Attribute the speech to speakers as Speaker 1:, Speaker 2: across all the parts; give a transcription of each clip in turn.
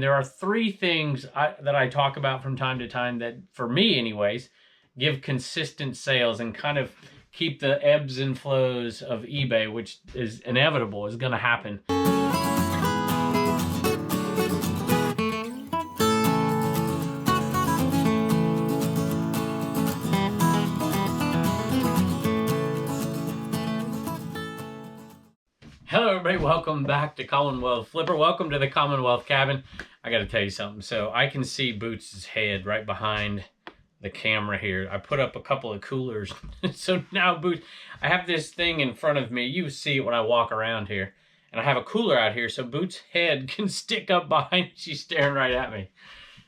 Speaker 1: There are three things that I talk about from time to time that, for me anyways, give consistent sales and kind of keep the ebbs and flows of eBay, which is inevitable, is going to happen. Hello everybody, welcome back to Commonwealth Flipper. Welcome to the Commonwealth cabin. I gotta tell you something. So I can see Boots' head right behind the camera here. I put up a couple of coolers. So now Boots, I have this thing in front of me. You see it when I walk around here. And I have a cooler out here so Boots' head can stick up behind. She's staring right at me.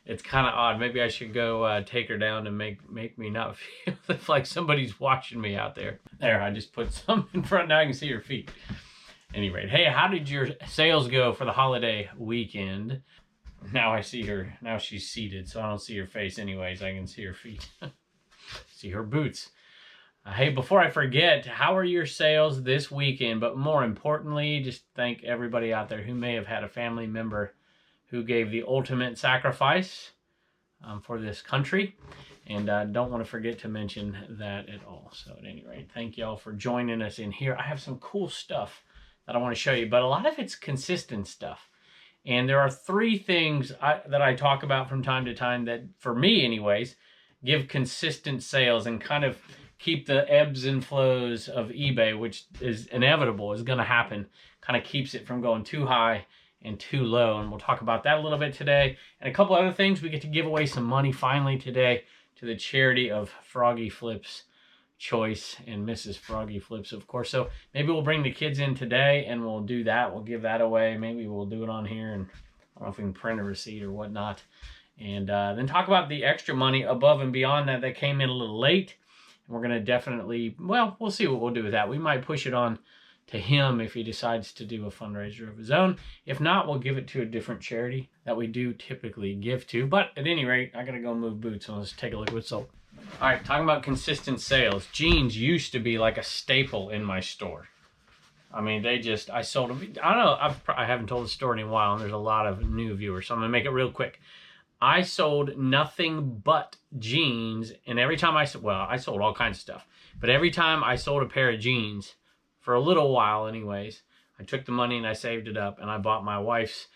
Speaker 1: It's kind of odd. Maybe I should go take her down and make me not feel like somebody's watching me out there. There, I just put some in front. Now I can see her feet. Any rate, hey, how did your sales go for the holiday weekend? Now I see her. Now she's seated, so I don't see her face anyways. I can see her feet. See her boots. Hey, before I forget, how are your sales this weekend? But more importantly, just thank everybody out there who may have had a family member who gave the ultimate sacrifice for this country. And don't want to forget to mention that at all. So at any rate, thank y'all for joining us in here. I have some cool stuff that I want to show you, but a lot of it's consistent stuff. And there are three things that I talk about from time to time that, for me anyways, give consistent sales and kind of keep the ebbs and flows of eBay, which is inevitable, is going to happen, kind of keeps it from going too high and too low. And we'll talk about that a little bit today. And a couple other things. We get to give away some money finally today to the charity of Froggy Flips Choice and Mrs. Froggy Flips, of course. So maybe we'll bring the kids in today and we'll do that. We'll give that away. Maybe we'll do it on here, and I don't know if we can print a receipt or whatnot. And then talk about the extra money above and beyond that came in a little late. And we're going to definitely, well, we'll see what we'll do with that. We might push it on to him if he decides to do a fundraiser of his own. If not, we'll give it to a different charity that we do typically give to. But at any rate, I got to go move Boots, so let's take a look at what's sold. All right, talking about consistent sales. Jeans used to be like a staple in my store. I mean, I sold them. I don't know, I haven't told the story in a while, and there's a lot of new viewers, so I'm gonna make it real quick. I sold nothing but jeans, and every time I sold all kinds of stuff, but every time I sold a pair of jeans, for a little while anyways, I took the money and I saved it up, and I bought my wife's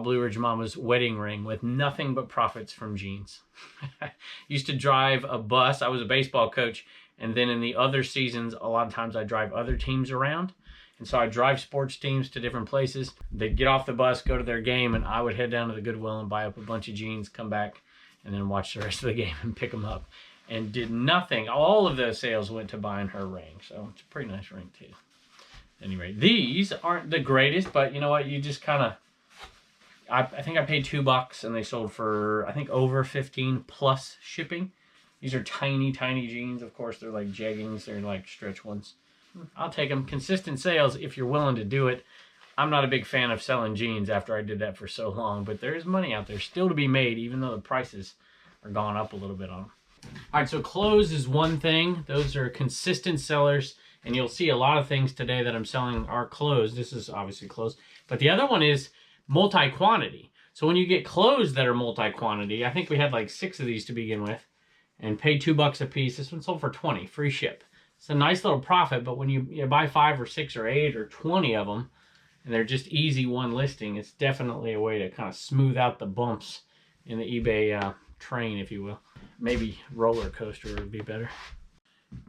Speaker 1: Blue Ridge Mama's wedding ring with nothing but profits from jeans. Used to drive a bus. I was a baseball coach. And then in the other seasons, a lot of times I drive other teams around. And so I drive sports teams to different places. They'd get off the bus, go to their game, and I would head down to the Goodwill and buy up a bunch of jeans, come back, and then watch the rest of the game and pick them up. And did nothing. All of those sales went to buying her ring. So it's a pretty nice ring too. Anyway, these aren't the greatest, but you know what? You just kind of, I think I paid $2 and they sold for, I think, over 15 plus shipping. These are tiny, tiny jeans. Of course, they're like jeggings. They're like stretch ones. I'll take them. Consistent sales if you're willing to do it. I'm not a big fan of selling jeans after I did that for so long, but there is money out there still to be made, even though the prices are gone up a little bit on them. All right, so clothes is one thing. Those are consistent sellers, and you'll see a lot of things today that I'm selling are clothes. This is obviously clothes, but the other one is multi-quantity. So when you get clothes that are multi-quantity, I think we had like 6 of these to begin with, and paid $2 a piece. This one sold for 20, free ship. It's a nice little profit, but when you buy 5 or 6 or 8 or 20 of them, and they're just easy one listing, it's definitely a way to kind of smooth out the bumps in the eBay train, if you will. Maybe roller coaster would be better.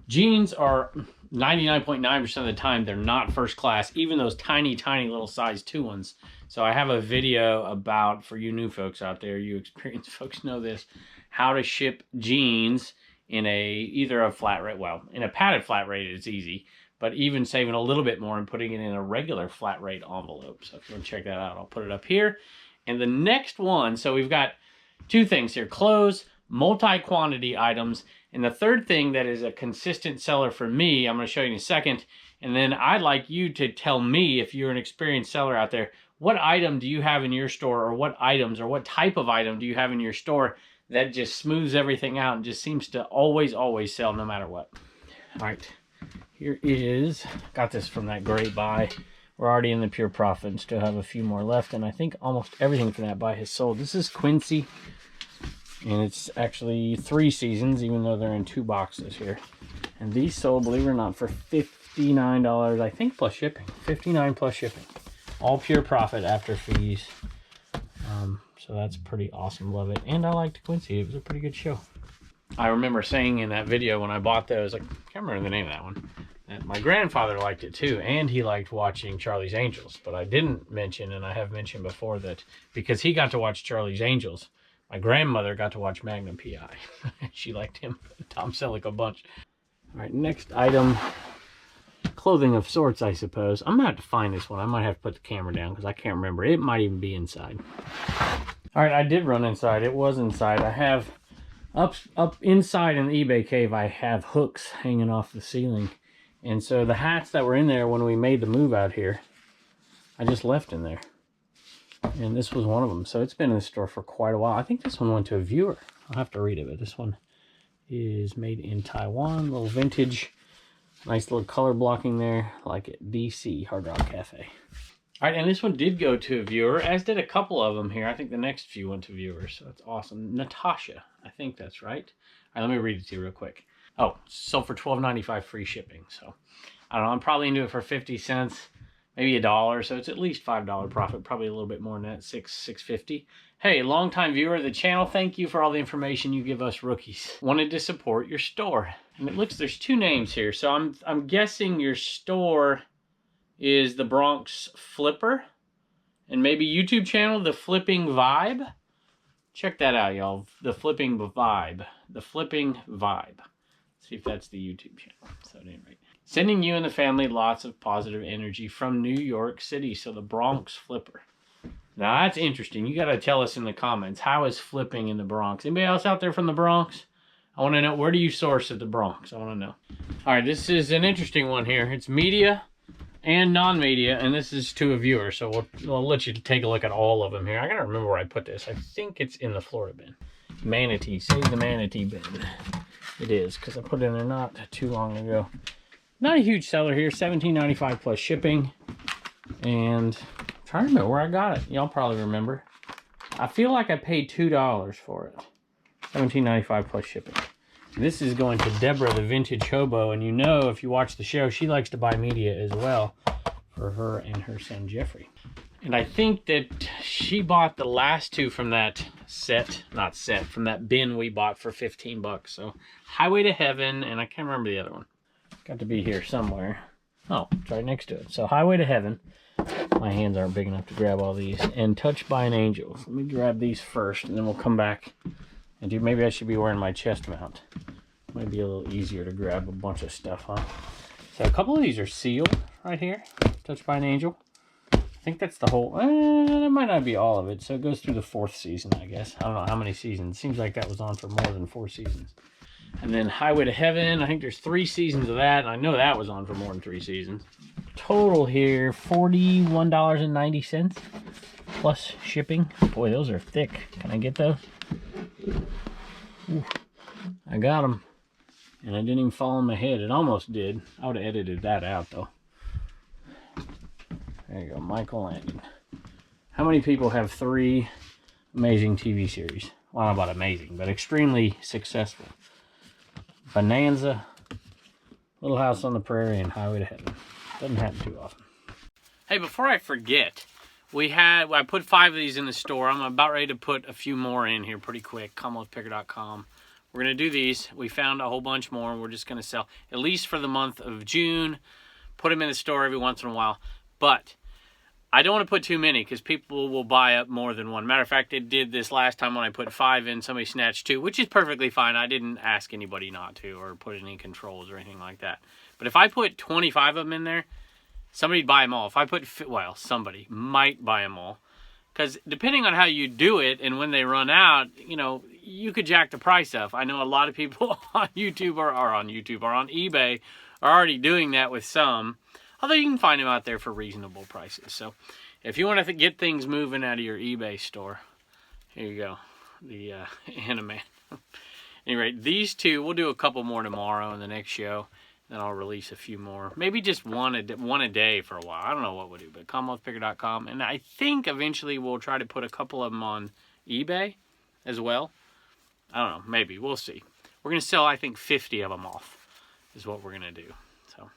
Speaker 1: Jeans are 99.9% of the time, they're not first class, even those tiny, tiny little size 2 ones. So I have a video about, for you new folks out there, you experienced folks know this, how to ship jeans in either a flat rate, well, in a padded flat rate, it's easy, but even saving a little bit more and putting it in a regular flat rate envelope. So if you want to check that out, I'll put it up here. And the next one, so we've got 2 things here, clothes, multi-quantity items, and the third thing that is a consistent seller for me, I'm going to show you in a second, and then I'd like you to tell me, if you're an experienced seller out there, what item do you have in your store, or what items, or what type of item do you have in your store that just smooths everything out and just seems to always sell no matter what. All right, here is, got this from that great buy We're already in the pure profit and still have a few more left. And I think almost everything from that buy has sold. This is Quincy. And it's actually 3 seasons, even though they're in 2 boxes here. And these sold, believe it or not, for $59, I think, plus shipping. $59 plus shipping. All pure profit after fees. So that's pretty awesome. Love it. And I liked Quincy. It was a pretty good show. I remember saying in that video when I bought those, I can't remember the name of that one, that my grandfather liked it too, and he liked watching Charlie's Angels. But I didn't mention, and I have mentioned before, that because he got to watch Charlie's Angels, my grandmother got to watch Magnum P.I. She liked him, Tom Selleck, a bunch. All right, next item, clothing of sorts, I suppose. I'm gonna have to find this one. I might have to put the camera down because I can't remember. It might even be inside. All right, I did run inside. It was inside. I have up inside in the eBay cave, I have hooks hanging off the ceiling. And so the hats that were in there when we made the move out here, I just left in there. And this was one of them. So it's been in the store for quite a while. I think this one went to a viewer. I'll have to read it, but this one is made in Taiwan. Little vintage. Nice little color blocking there, like at DC Hard Rock Cafe. All right, and this one did go to a viewer, as did a couple of them here. I think the next few went to viewers, so that's awesome. Natasha, I think that's right. All right, let me read it to you real quick. Oh, sold for $12.95 free shipping. So I don't know, I'm probably into it for 50 cents, maybe $1. So it's at least $5 profit, probably a little bit more than that, $6.50. Hey, longtime viewer of the channel, thank you for all the information you give us rookies. Wanted to support your store. And it looks, there's 2 names here. So I'm guessing your store is the Bronx Flipper, and maybe YouTube channel, The Flipping Vibe. Check that out, y'all. The Flipping Vibe. The Flipping Vibe. See if that's the YouTube channel. So at any rate, sending you and the family lots of positive energy from New York City. So the Bronx Flipper. Now that's interesting. You got to tell us in the comments, how is flipping in the Bronx? Anybody else out there from the Bronx? I want to know, where do you source at the Bronx? I want to know. All right, this is an interesting one here. It's media and non-media, and this is to a viewer, so we'll let you take a look at all of them here. I gotta remember where I put this. I think it's in the Florida bin. Manatee, save the manatee bin. It is, because I put it in there not too long ago. Not a huge seller here, $17.95 plus shipping. And I'm trying to remember where I got it. Y'all probably remember. I feel like I paid $2 for it. $17.95 plus shipping. This is going to Deborah, the vintage hobo, and you know, if you watch the show, she likes to buy media as well for her and her son Jeffrey. And I think that she bought the last 2 from that from that bin we bought for 15 bucks. So Highway to Heaven, and I can't remember the other one. Got to be here somewhere. Oh, it's right next to it. So Highway to Heaven. My hands aren't big enough to grab all these. And Touched by an Angel. Let me grab these first, and then we'll come back and do. Maybe I should be wearing my chest mount. Might be a little easier to grab a bunch of stuff, huh? So a couple of these are sealed right here. Touched by an Angel. I think that's the whole. That might not be all of it. So it goes through the 4th season, I guess. I don't know how many seasons. It seems like that was on for more than 4 seasons. And then Highway to Heaven. I think there's 3 seasons of that. And I know that was on for more than 3 seasons. Total here, $41.90 plus shipping. Boy, those are thick. Can I get those? Ooh, I got them. And I didn't even fall on my head. It almost did. I would have edited that out, though. There you go, Michael Landon. How many people have 3 amazing TV series? Well, not about amazing, but extremely successful. Bonanza, Little House on the Prairie, and Highway to Heaven. Doesn't happen too often. Hey, before I forget, I put 5 of these in the store. I'm about ready to put a few more in here pretty quick. CommonwealthPicker.com. We're going to do these. We found a whole bunch more, and we're just going to sell, at least for the month of June, put them in the store every once in a while. But I don't want to put too many because people will buy up more than one. Matter of fact, it did this last time when I put 5 in. Somebody snatched 2, which is perfectly fine. I didn't ask anybody not to or put any controls or anything like that. But if I put 25 of them in there, somebody'd buy them all. If I put, well, somebody might buy them all. Because depending on how you do it and when they run out, you know, you could jack the price up. I know a lot of people on YouTube or on eBay are already doing that with some. Although you can find them out there for reasonable prices. So if you want to get things moving out of your eBay store, here you go. The Animan. Anyway, these 2, we'll do a couple more tomorrow in the next show. Then I'll release a few more. Maybe just one a day for a while. I don't know what we'll do, but CommonwealthPicker.com. And I think eventually we'll try to put a couple of them on eBay as well. I don't know. Maybe. We'll see. We're going to sell, I think, 50 of them off is what we're going to do. So,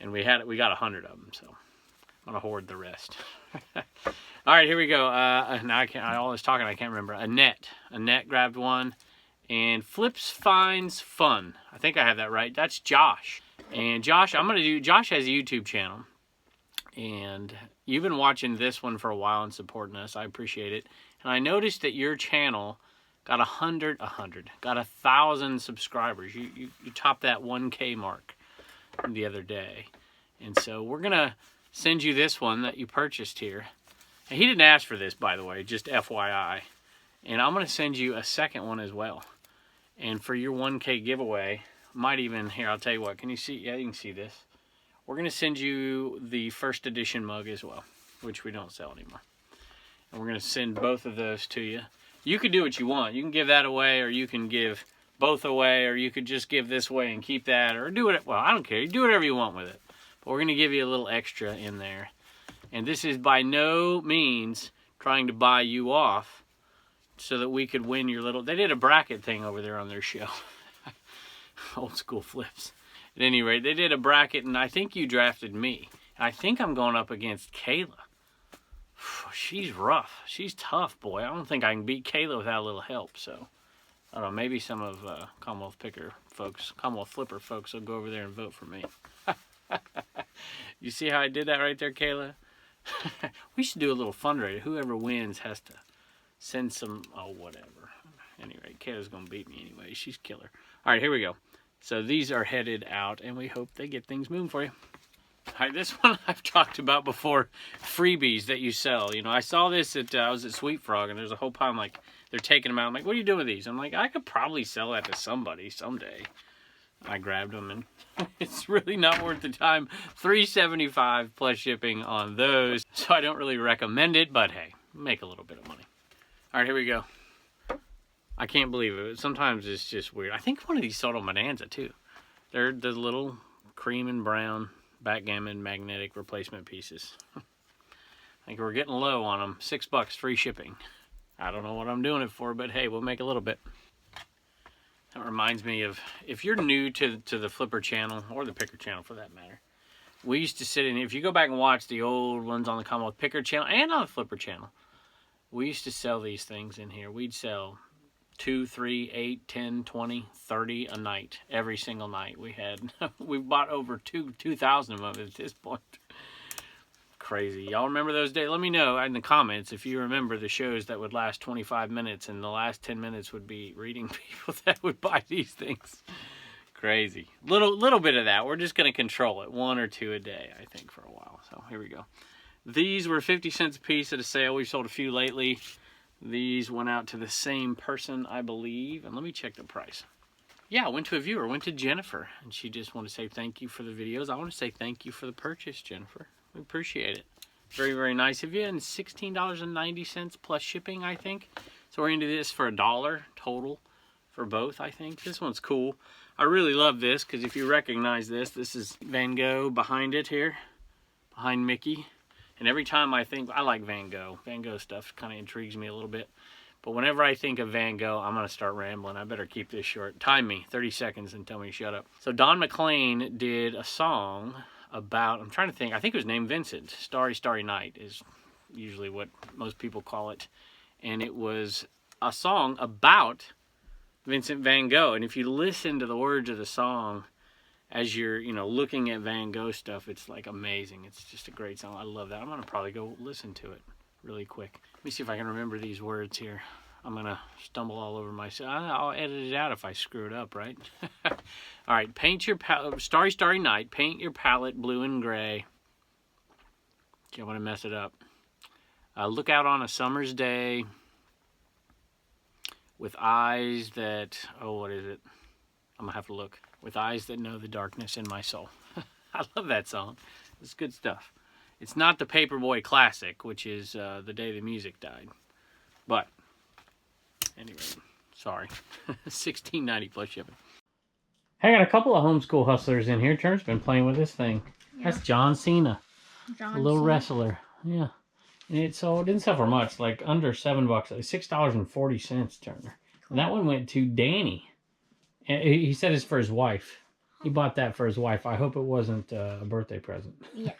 Speaker 1: and we got 100 of them, so I'm going to hoard the rest. All right, here we go. Now all this talking, I can't remember. Annette grabbed one. And Flips Finds Fun. I think I have that right. That's Josh. And Josh has a YouTube channel. And you've been watching this one for a while and supporting us. I appreciate it. And I noticed that your channel got 1,000 subscribers. You topped that 1K mark the other day. And so we're going to send you this one that you purchased here. And he didn't ask for this, by the way, just FYI. And I'm going to send you a second one as well. And for your 1K giveaway, might even, here, I'll tell you what, can you see? Yeah, you can see this. We're going to send you the first edition mug as well, which we don't sell anymore. And we're going to send both of those to you. You could do what you want. You can give that away, or you can give both away, or you could just give this away and keep that, or do it, well, I don't care. You do whatever you want with it. But we're going to give you a little extra in there. And this is by no means trying to buy you off, so that we could win your little... They did a bracket thing over there on their show. Old school Flips. At any rate, they did a bracket, and I think you drafted me. And I think I'm going up against Kayla. She's rough. She's tough, boy. I don't think I can beat Kayla without a little help. So, I don't know. Maybe some of Commonwealth Flipper folks will go over there and vote for me. You see how I did that right there, Kayla? We should do a little fundraiser. Whoever wins has to... send some, oh, whatever. Anyway, Kayla's going to beat me anyway. She's killer. All right, here we go. So these are headed out, and we hope they get things moving for you. All right, this one I've talked about before. Freebies that you sell. You know, I saw this at, I was at Sweet Frog, and there's a whole pile. I'm like, they're taking them out. I'm like, what are you doing with these? I'm like, I could probably sell that to somebody someday. I grabbed them, and it's really not worth the time. $3.75 plus shipping on those. So I don't really recommend it, but hey, make a little bit of money. All right, here we go. I can't believe it. Sometimes it's just weird. I think one of these sold on Bonanza, too. They're the little cream and brown backgammon magnetic replacement pieces. I think we're getting low on them. $6 free shipping. I don't know what I'm doing it for, but hey, we'll make a little bit. That reminds me of, if you're new to the Flipper channel, or the Picker channel for that matter, we used to sit in, if you go back and watch the old ones on the Commonwealth Picker channel and on the Flipper channel, we used to sell these things in here. We'd sell 2, 3, 8, 10, 20, 30 a night. Every single night we had. We bought over 2,000 of them at this point. Crazy. Y'all remember those days? Let me know in the comments if you remember the shows that would last 25 minutes and the last 10 minutes would be reading people that would buy these things. Crazy. Little bit of that. We're just going to control it. 1 or 2 a day, I think, for a while. So here we go. These were 50 cents a piece at a sale. We've sold a few lately. These went out to the same person, I believe. And let me check the price. Yeah, went to a viewer, went to Jennifer. And she just wanted to say thank you for the videos. I want to say thank you for the purchase, Jennifer. We appreciate it. Very, very nice of you. And $16.90 plus shipping, I think. So we're going to do this for $1 total for both, I think. This one's cool. I really love this because if you recognize this, this is Van Gogh behind it here. Behind Mickey. And every time I think, I like Van Gogh. Van Gogh stuff kind of intrigues me a little bit. But whenever I think of Van Gogh, I'm going to start rambling. I better keep this short. Time me 30 seconds and tell me to shut up. So Don McLean did a song about, I'm trying to think, I think it was named Vincent. Starry, Starry Night is usually what most people call it. And it was a song about Vincent Van Gogh. And if you listen to the words of the song, as you're, looking at Van Gogh stuff, it's like amazing. It's just a great song. I love that. I'm going to probably go listen to it really quick. Let me see if I can remember these words here. I'm going to stumble all over myself. I'll edit it out if I screw it up, right? All right. Paint your palette, Starry, Starry Night. Paint your palette blue and gray. Don't want to mess it up. Look out on a summer's day with eyes that, what is it? I'm going to have to look. With eyes that know the darkness in my soul. I love that song. It's good stuff. It's not the Paperboy classic, which is The Day the Music Died. But, anyway, sorry. $16.90 plus shipping. Hey, I got a couple of homeschool hustlers in here. Turn's been playing with this thing. Yeah. That's John Cena. A little wrestler. Yeah. And it didn't sell for much, like under $7, $6.40, Turner. Cool. And that one went to Danny. And he said it's for his wife. He bought that for his wife. I hope it wasn't a birthday present. Yeah.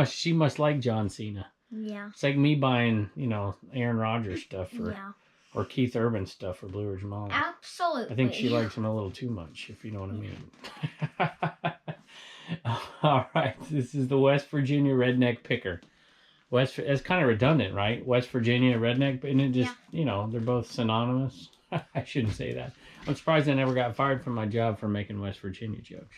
Speaker 1: She must like John Cena. Yeah. It's like me buying, Aaron Rodgers stuff or Keith Urban stuff for Blue Ridge Mall.
Speaker 2: Absolutely.
Speaker 1: I think she likes him a little too much, if you know what I mean. All right. This is the West Virginia Redneck Picker. It's kind of redundant, right? West Virginia Redneck, and it just, they're both synonymous. I shouldn't say that. I'm surprised I never got fired from my job for making West Virginia jokes,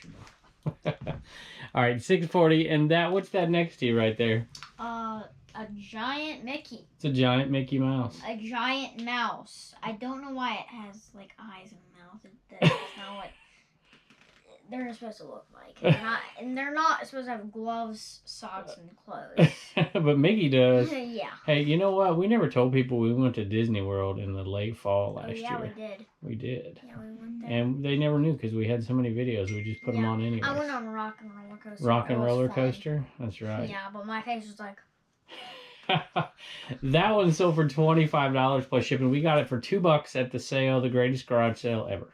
Speaker 1: All right, 640, and what's that next to you right there?
Speaker 2: A giant Mickey.
Speaker 1: It's a giant Mickey Mouse.
Speaker 2: A giant mouse. I don't know why it has like eyes and a mouth. That's not what they're supposed to look like. They're not supposed to have gloves, socks, and clothes.
Speaker 1: But Mickey does.
Speaker 2: Yeah.
Speaker 1: Hey, you know what? We never told people we went to Disney World in the late fall last year.
Speaker 2: Yeah, we did.
Speaker 1: We did.
Speaker 2: Yeah, we went there.
Speaker 1: And they never knew because we had so many videos. We just put them on anyway.
Speaker 2: I went on a rock and roller coaster.
Speaker 1: Rock and roller coaster? That's right.
Speaker 2: Yeah, but my face was like...
Speaker 1: That one sold for $25 plus shipping. We got it for $2 at the sale, the greatest garage sale ever.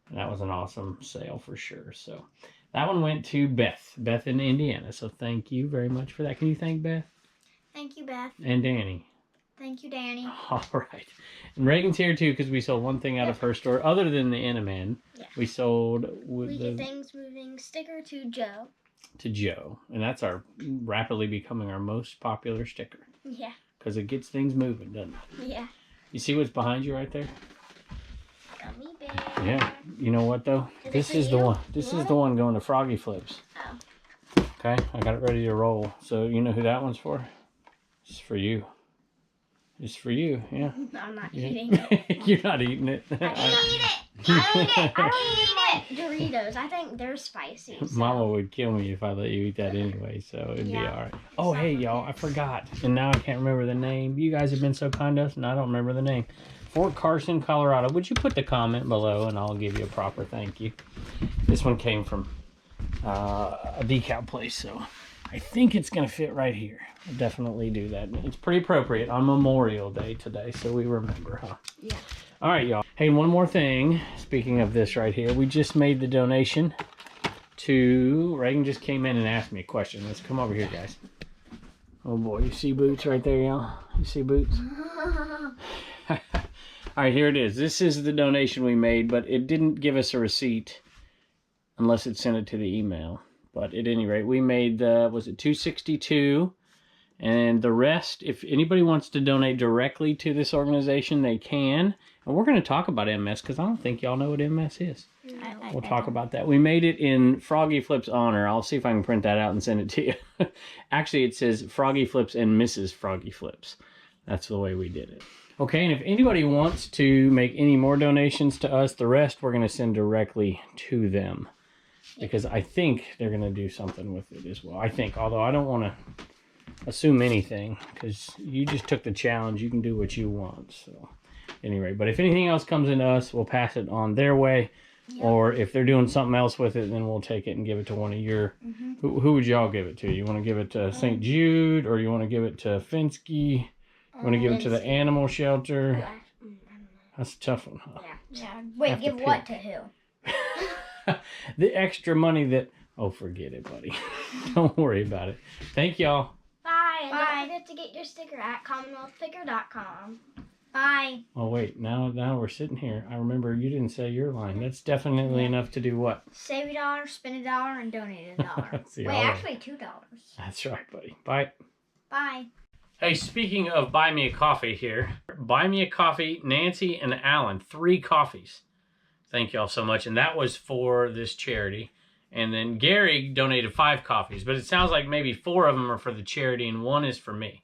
Speaker 1: And that was an awesome sale for sure. So that one went to Beth in Indiana. So thank you very much for that. Can you thank Beth?
Speaker 2: Thank you, Beth.
Speaker 1: And Danny.
Speaker 2: Thank you, Danny.
Speaker 1: All right. And Reagan's here too because we sold one thing out of her store other than the Enaman. Yeah. We sold
Speaker 2: We Get Things Moving sticker to Joe.
Speaker 1: To Joe. And that's rapidly becoming our most popular sticker.
Speaker 2: Yeah.
Speaker 1: Because it gets things moving, doesn't it?
Speaker 2: Yeah.
Speaker 1: You see what's behind you right there?
Speaker 2: Gummy bear.
Speaker 1: Yeah. You know what though? This is the one. This is the one going to Froggy Flips. Oh. Okay. I got it ready to roll. So you know who that one's for? It's for you. It's for you. Yeah.
Speaker 2: I'm not eating it.
Speaker 1: You're not eating it.
Speaker 2: I don't eat it. I don't eat it. Doritos. I think they're spicy. So.
Speaker 1: Mama would kill me if I let you eat that anyway, so it'd be all right. Oh, hey, y'all. I forgot. And now I can't remember the name. You guys have been so kind to us, and I don't remember the name. Fort Carson, Colorado. Would you put the comment below, and I'll give you a proper thank you. This one came from a decal place, so I think it's going to fit right here. I'll definitely do that. It's pretty appropriate on Memorial Day today, so we remember, huh? Yeah. All right, y'all. Hey, one more thing. Speaking of this right here, we just made the donation to... Reagan just came in and asked me a question. Let's come over here, guys. Oh, boy. You see Boots right there, y'all? You see Boots? All right, here it is. This is the donation we made, but it didn't give us a receipt unless it sent it to the email. But at any rate, we made the... Was it $262? And the rest, if anybody wants to donate directly to this organization, they can. And we're going to talk about MS because I don't think y'all know what MS is. We'll talk about that. We made it in Froggy Flip's honor. I'll see if I can print that out and send it to you. Actually, it says Froggy Flips and Mrs. Froggy Flips. That's the way we did it. Okay, and if anybody wants to make any more donations to us, the rest we're going to send directly to them. Because I think they're going to do something with it as well. I think, although I don't want to assume anything because you just took the challenge. You can do what you want. So anyway, but if anything else comes into us, we'll pass it on their way. Yep. Or if they're doing something else with it, then we'll take it and give it to one of your... Mm-hmm. Who would y'all give it to? You want to give it to St. Jude, or you want to give it to Finsky? You want to give it to the animal shelter?
Speaker 2: Yeah.
Speaker 1: That's a tough one, huh?
Speaker 2: Yeah. Wait, give what to who?
Speaker 1: The extra money that... Oh, forget it, buddy. Don't worry about it. Thank y'all.
Speaker 2: Bye. Don't forget to get your sticker at CommonwealthPicker.com. Bye.
Speaker 1: Oh, wait. Now we're sitting here. I remember you didn't say your line. That's definitely enough to do what?
Speaker 2: Save $1, spend $1, and donate $1. Wait, actually $2.
Speaker 1: That's right, buddy. Bye.
Speaker 2: Bye.
Speaker 1: Hey, speaking of Buy Me a Coffee here. Buy Me a Coffee, Nancy and Alan. 3 coffees. Thank y'all so much. And that was for this charity. And then Gary donated 5 coffees. But it sounds like maybe 4 of them are for the charity and 1 is for me.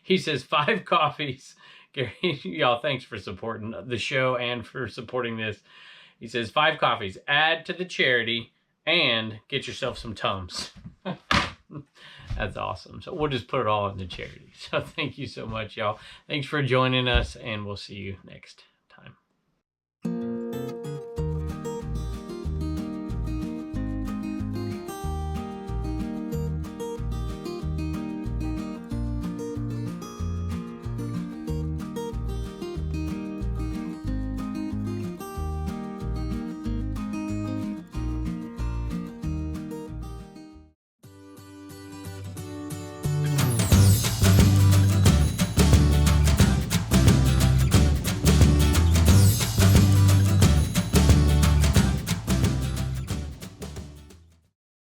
Speaker 1: He says 5 coffees. Gary, y'all, thanks for supporting the show and for supporting this. He says 5 coffees. Add to the charity and get yourself some Tums. That's awesome. So we'll just put it all in the charity. So thank you so much, y'all. Thanks for joining us, and we'll see you next.